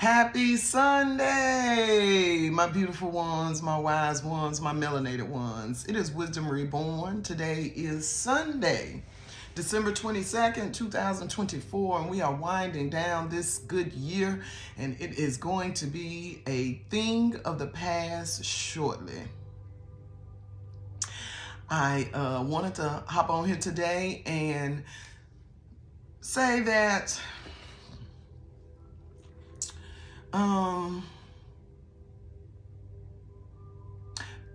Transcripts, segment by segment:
Happy Sunday, my beautiful ones, my wise ones, my melanated ones. It is Wisdom Reborn. Today is Sunday, December 22nd, 2024, and we are winding down this good year, and it is going to be a thing of the past shortly. I wanted to hop on here today and say that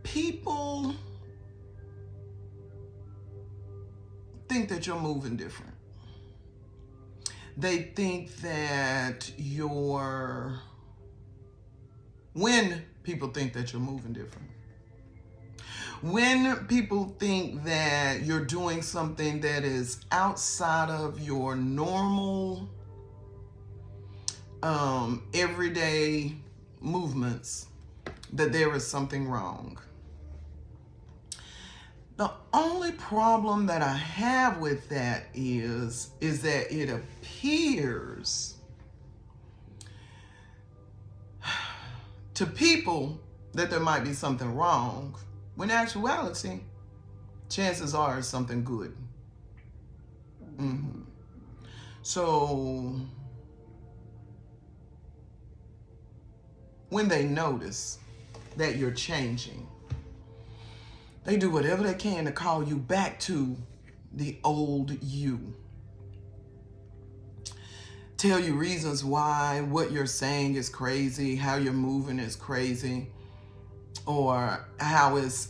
people think that you're moving different. They think that when people think that you're moving different, when people think that you're doing something that is outside of your normal everyday movements, that there is something wrong. The only problem that I have with that is that it appears to people that there might be something wrong, when in actuality, chances are it's something good. So when they notice that you're changing, they do whatever they can to call you back to the old you. Tell you reasons why what you're saying is crazy, how you're moving is crazy, or how it's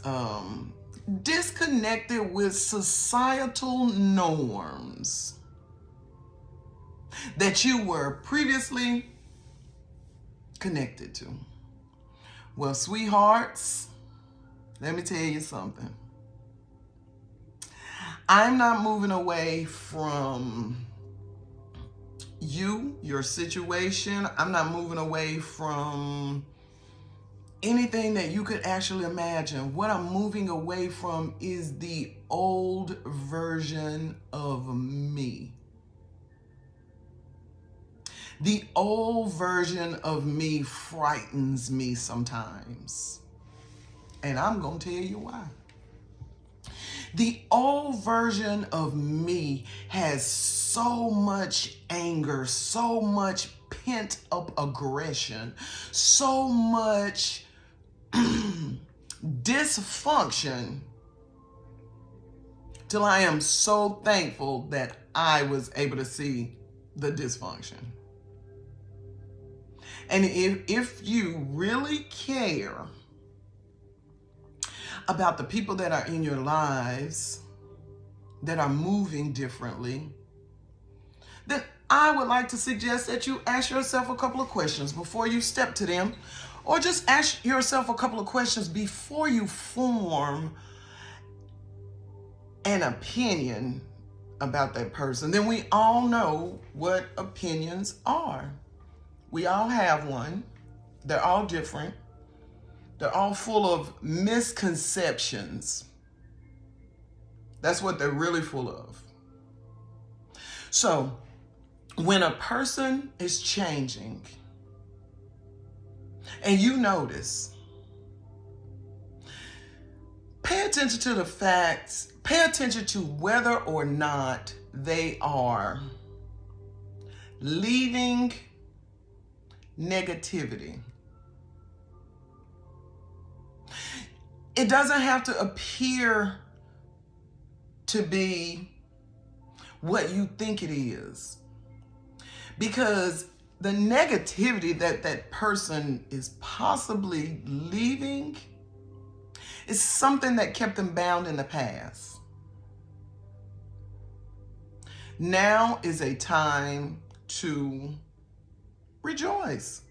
disconnected with societal norms that you were previously connected to. Well, sweethearts, let me tell you something. I'm not moving away from you, your situation. I'm not moving away from anything that you could actually imagine. What I'm moving away from is the old version of me. The old version of me frightens me sometimes. And I'm going to tell you why. The old version of me has so much anger, so much pent up aggression, so much dysfunction, till I am so thankful that I was able to see the dysfunction. And if you really care about the people that are in your lives that are moving differently, then I would like to suggest that you ask yourself a couple of questions before you step to them, or just ask yourself a couple of questions before you form an opinion about that person. Then we all know what opinions are. We all have one. They're all different. They're all full of misconceptions. That's what they're really full of. So, when a person is changing and you notice, pay attention to the facts, pay attention to whether or not they are leaving negativity. It doesn't have to appear to be what you think it is, because the negativity that person is possibly leaving is something that kept them bound in the past. Now is a time to rejoice.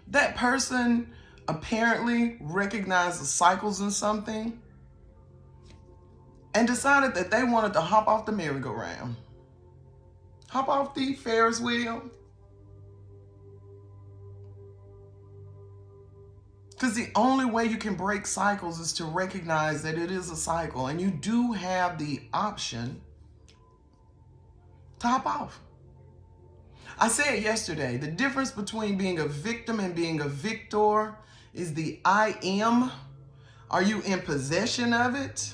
That person apparently recognized the cycles in something and decided that they wanted to hop off the merry-go-round, hop off the Ferris wheel. Because the only way you can break cycles is to recognize that it is a cycle, and you do have the option to hop off. I said yesterday, the difference between being a victim and being a victor is the I am. Are you in possession of it?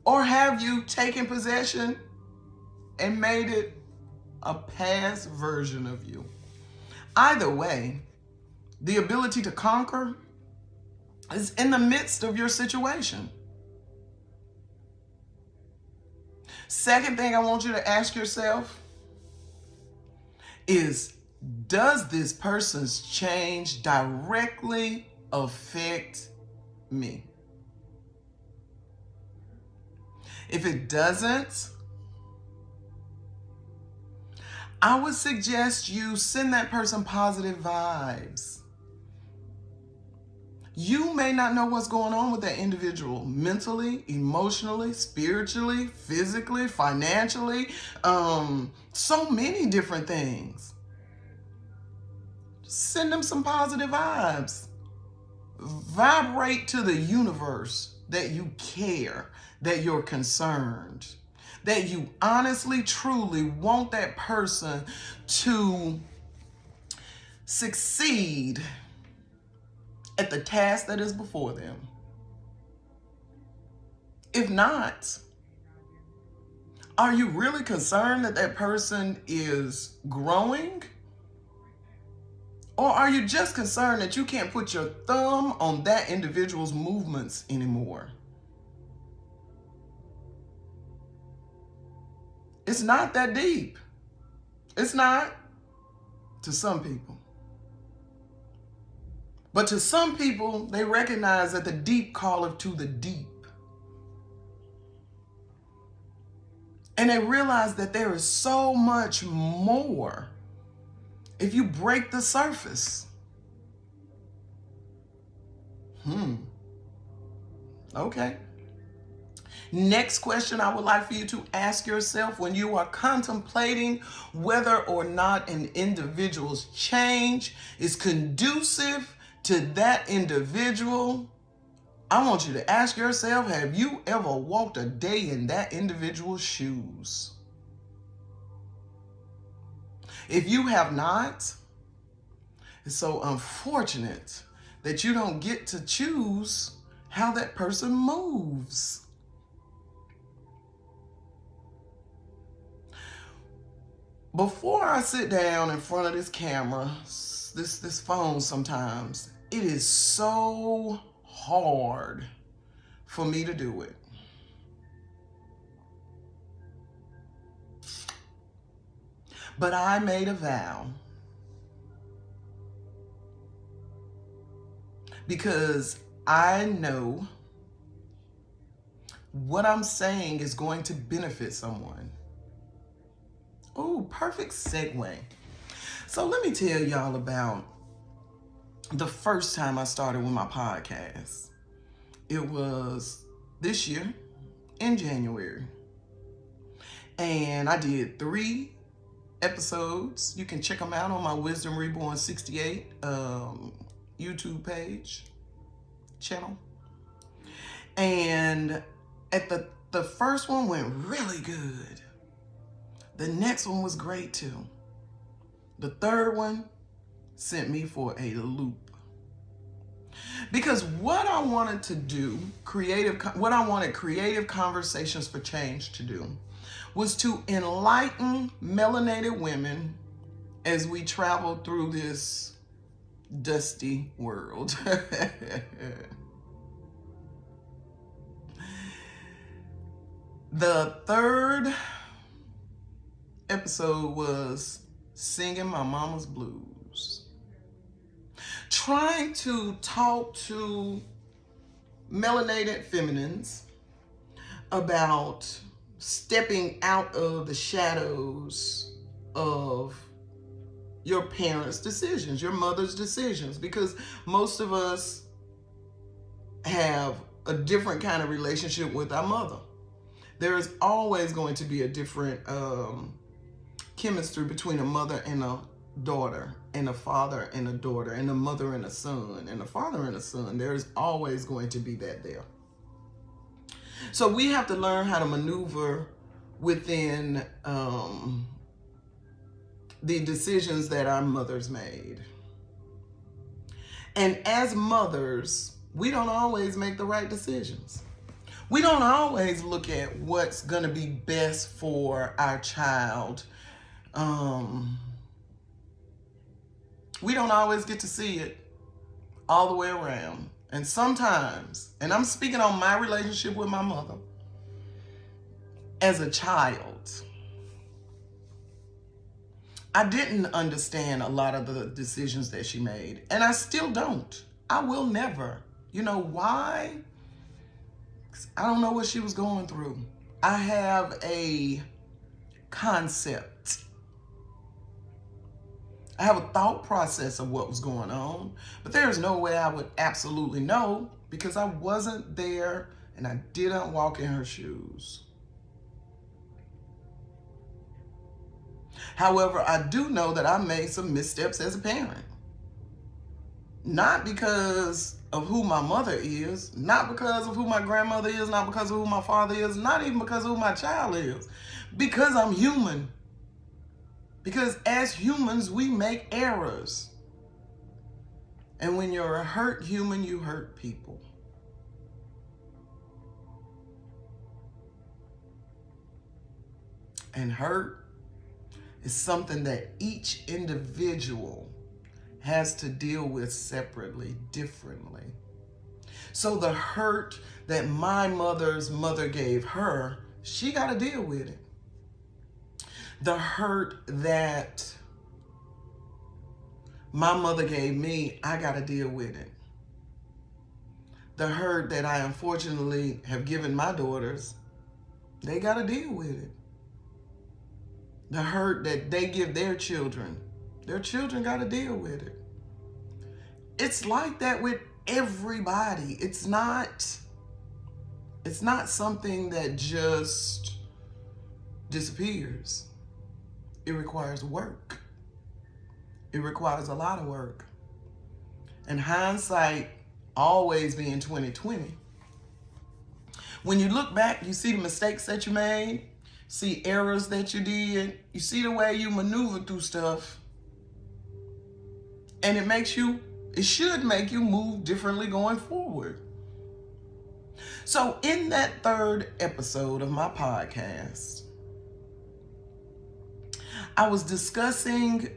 Or have you taken possession and made it a past version of you? Either way, the ability to conquer is in the midst of your situation. Second thing I want you to ask yourself is, does this person's change directly affect me? If it doesn't, I would suggest you send that person positive vibes. You may not know what's going on with that individual mentally, emotionally, spiritually, physically, financially, so many different things. Send them some positive vibes. Vibrate to the universe that you care, that you're concerned, that you honestly, truly want that person to succeed at the task that is before them. If not, are you really concerned that that person is growing? Or are you just concerned that you can't put your thumb on that individual's movements anymore? It's not that deep. It's not, to some people. But to some people, they recognize that the deep calleth to the deep. And they realize that there is so much more if you break the surface. Okay. Next question I would like for you to ask yourself when you are contemplating whether or not an individual's change is conducive to that individual. I want you to ask yourself, have you ever walked a day in that individual's shoes? If you have not, it's so unfortunate that you don't get to choose how that person moves. Before I sit down in front of this camera, this phone sometimes, it is so hard for me to do it. But I made a vow, because I know what I'm saying is going to benefit someone. Oh, perfect segue. So let me tell y'all about the first time I started with my podcast. It was this year in January. And I did 3 episodes. You can check them out on my Wisdom Reborn 68 YouTube page, channel. And at the first one went really good. The next one was great too. The third one sent me for a loop. Because what I wanted to do, what I wanted Creative Conversations for Change to do, was to enlighten melanated women as we travel through this dusty world. The third episode was Singing My Mama's Blues. Trying to talk to melanated feminines about stepping out of the shadows of your parents' decisions, your mother's decisions, because most of us have a different kind of relationship with our mother. There is always going to be a different chemistry between a mother and a daughter, and a father and a daughter, and a mother and a son, and a father and a son. There is always going to be that there. So we have to learn how to maneuver within the decisions that our mothers made. And as mothers, we don't always make the right decisions. We don't always look at what's going to be best for our child. We don't always get to see it all the way around. And sometimes, and I'm speaking on my relationship with my mother, as a child, I didn't understand a lot of the decisions that she made. And I still don't. I will never. You know why? 'Cause I don't know what she was going through. I have a concept. I have a thought process of what was going on, but there's no way I would absolutely know because I wasn't there and I didn't walk in her shoes. However, I do know that I made some missteps as a parent. Not because of who my mother is, not because of who my grandmother is, not because of who my father is, not even because of who my child is. Because I'm human. Because as humans, we make errors. And when you're a hurt human, you hurt people. And hurt is something that each individual has to deal with separately, differently. So the hurt that my mother's mother gave her, she got to deal with it. The hurt that my mother gave me, I got to deal with it. The hurt that I unfortunately have given my daughters, they got to deal with it. The hurt that they give their children got to deal with it. It's like that with everybody. It's not something that just disappears. It requires work. It requires a lot of work. And hindsight always being 20/20. When you look back, you see the mistakes that you made, see errors that you did, you see the way you maneuver through stuff, and it should make you move differently going forward. So in that third episode of my podcast, I was discussing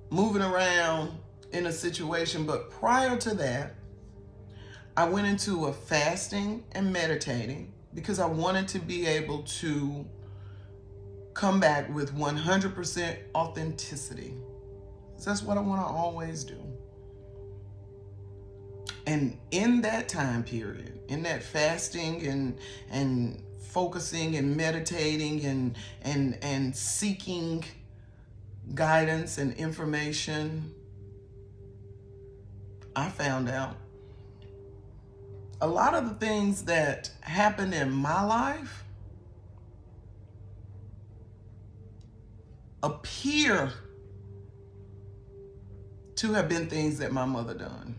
moving around in a situation, but prior to that, I went into a fasting and meditating because I wanted to be able to come back with 100% authenticity. So that's what I want to always do. And in that time period, in that fasting and focusing and meditating and seeking guidance and information, I found out a lot of the things that happened in my life appear to have been things that my mother done.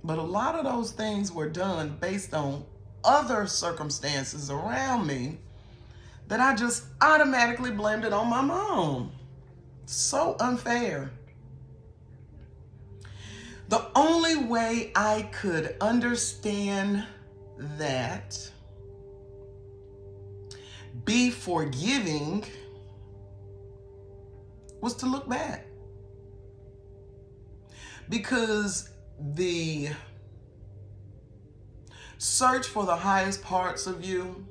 But a lot of those things were done based on other circumstances around me that I just automatically blamed it on my mom. So unfair. The only way I could understand that, be forgiving, was to look back. Because the search for the highest parts of you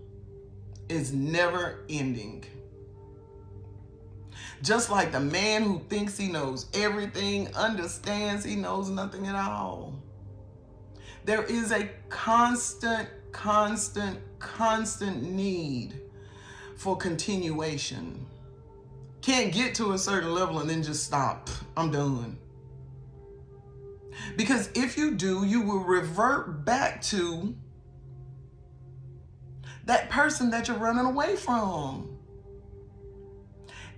is never ending. Just like the man who thinks he knows everything understands he knows nothing at all. There is a constant need for continuation. Can't get to a certain level and then just stop. I'm done. Because if you do, you will revert back to that person that you're running away from.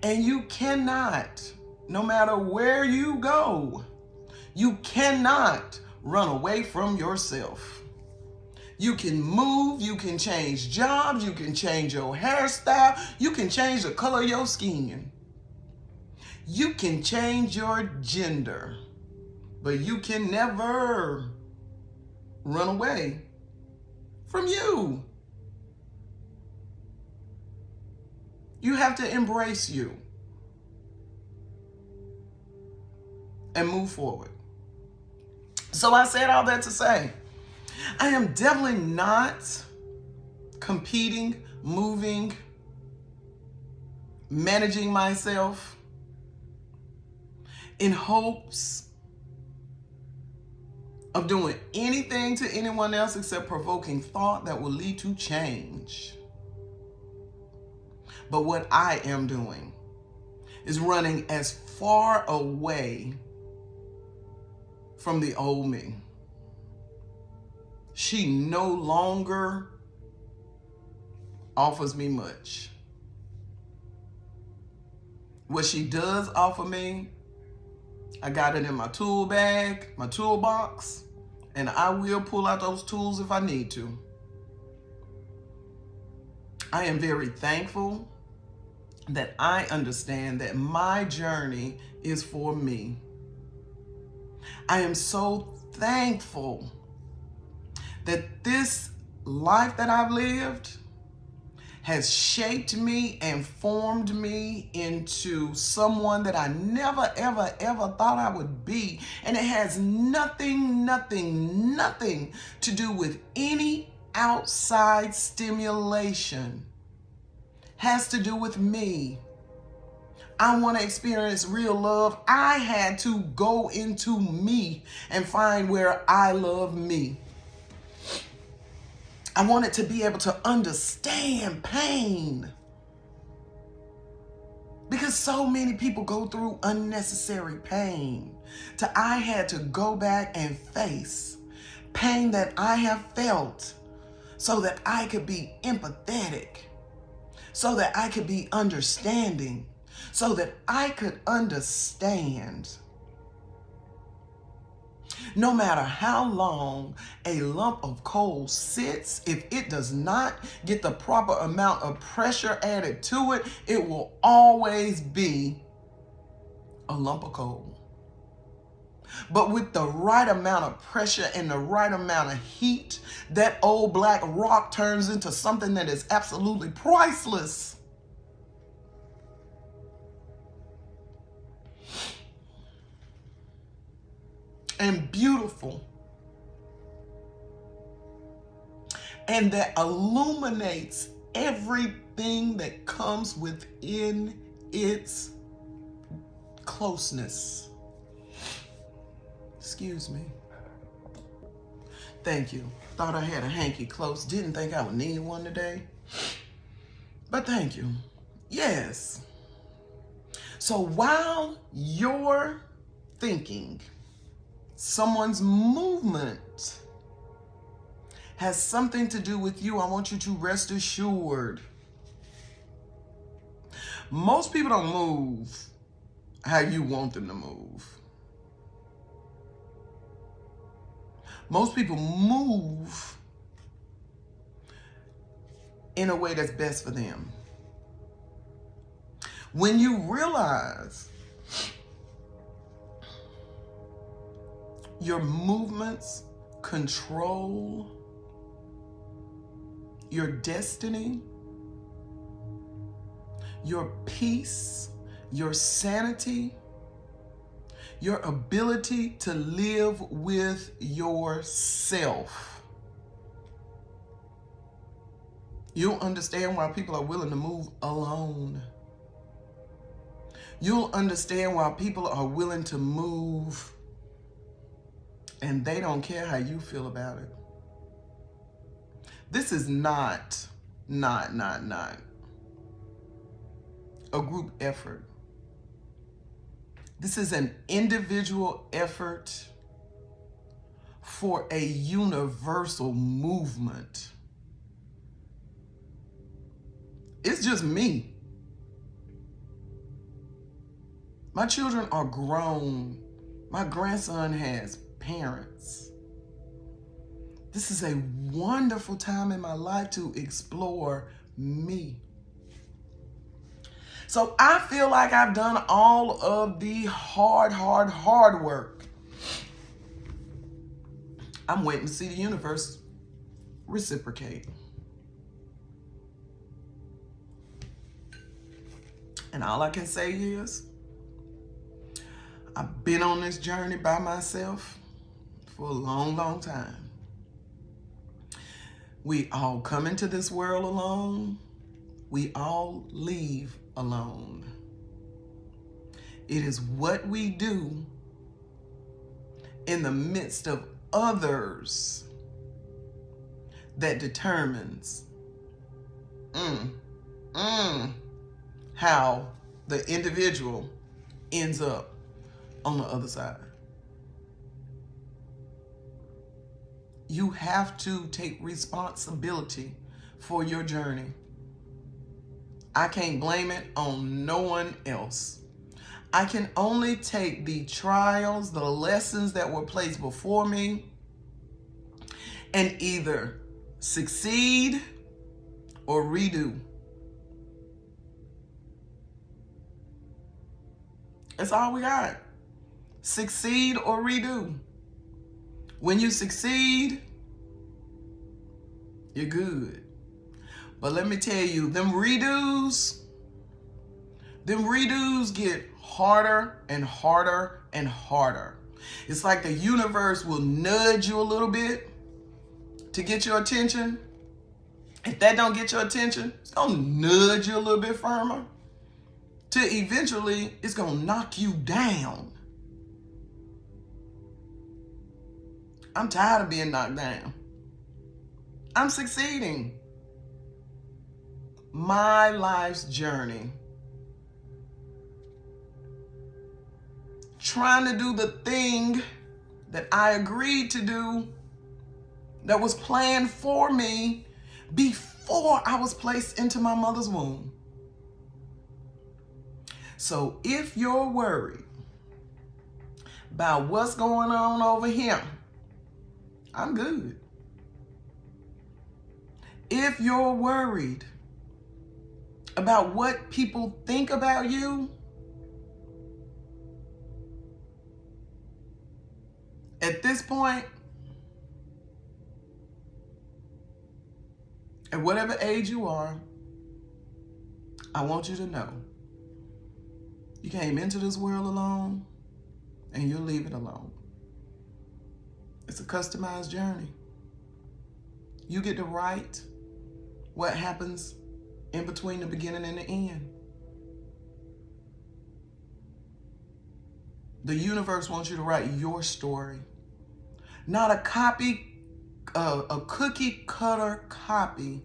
And you cannot, no matter where you go, you cannot run away from yourself. You can move, you can change jobs, you can change your hairstyle, you can change the color of your skin. You can change your gender, but you can never run away from you. You have to embrace you and move forward. So I said all that to say, I am definitely not competing, moving, managing myself in hopes of doing anything to anyone else except provoking thought that will lead to change. But what I am doing is running as far away from the old me. She no longer offers me much. What she does offer me, I got it in my tool bag, my toolbox, and I will pull out those tools if I need to. I am very thankful that I understand that my journey is for me. I am so thankful that this life that I've lived has shaped me and formed me into someone that I never, ever, ever thought I would be. And it has nothing to do with any outside stimulation. Has to do with me. I want to experience real love. I had to go into me and find where I love me. I wanted to be able to understand pain. Because so many people go through unnecessary pain. I had to go back and face pain that I have felt so that I could be empathetic, so that I could be understanding, so that I could understand. No matter how long a lump of coal sits, if it does not get the proper amount of pressure added to it, it will always be a lump of coal. But with the right amount of pressure and the right amount of heat, that old black rock turns into something that is absolutely priceless. And beautiful. And that illuminates everything that comes within its closeness. Excuse me. Thank you. Thought I had a hanky close. Didn't think I would need one today. But thank you. Yes. So while you're thinking someone's movement has something to do with you, I want you to rest assured. Most people don't move how you want them to move. Most people move in a way that's best for them. When you realize your movements control your destiny, your peace, your sanity, your ability to live with yourself, you'll understand why people are willing to move alone. You'll understand why people are willing to move and they don't care how you feel about it. This is not a group effort. This is an individual effort for a universal movement. It's just me. My children are grown. My grandson has parents. This is a wonderful time in my life to explore me. So I feel like I've done all of the hard work. I'm waiting to see the universe reciprocate. And all I can say is, I've been on this journey by myself for a long time. We all come into this world alone. We all leave alone. It is what we do in the midst of others that determines how the individual ends up on the other side. You have to take responsibility for your journey. I can't blame it on no one else. I can only take the trials, the lessons that were placed before me, and either succeed or redo. That's all we got. Succeed or redo. When you succeed, you're good. But let me tell you, them redos get harder and harder and harder. It's like the universe will nudge you a little bit to get your attention. If that don't get your attention, it's gonna nudge you a little bit firmer. To eventually, it's gonna knock you down. I'm tired of being knocked down. I'm succeeding. My life's journey, trying to do the thing that I agreed to do, that was planned for me before I was placed into my mother's womb. So if you're worried about what's going on over here, I'm good. If you're worried about what people think about you, at this point, at whatever age you are, I want you to know you came into this world alone and you'll leave it alone. It's a customized journey. You get to write what happens in between the beginning and the end. The universe wants you to write your story, not a cookie cutter copy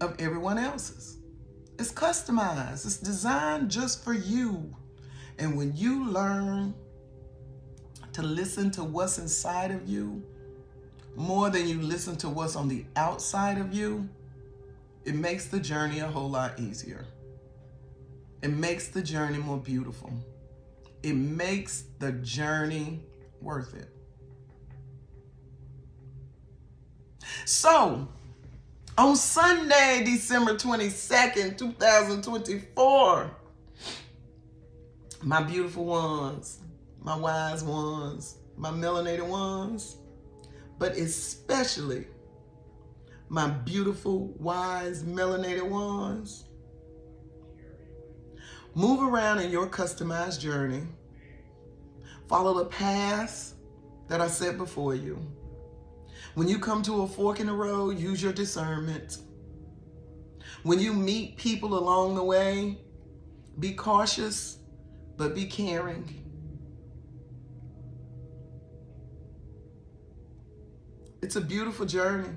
of everyone else's. It's customized. It's designed just for you. And when you learn to listen to what's inside of you more than you listen to what's on the outside of you, it makes the journey a whole lot easier. It makes the journey more beautiful. It makes the journey worth it. So, on Sunday, December 22nd, 2024, my beautiful ones, my wise ones, my melanated ones, but especially my beautiful, wise, melanated ones, move around in your customized journey. Follow the paths that I set before you. When you come to a fork in the road, use your discernment. When you meet people along the way, be cautious, but be caring. It's a beautiful journey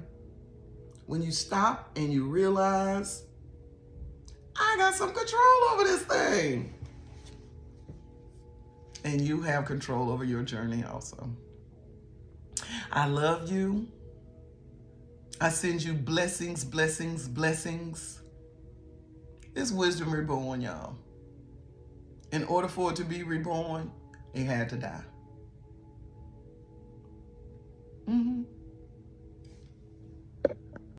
when you stop and you realize, I got some control over this thing. And you have control over your journey also. I love you. I send you blessings, blessings, blessings. It's wisdom reborn, y'all. In order for it to be reborn, it had to die.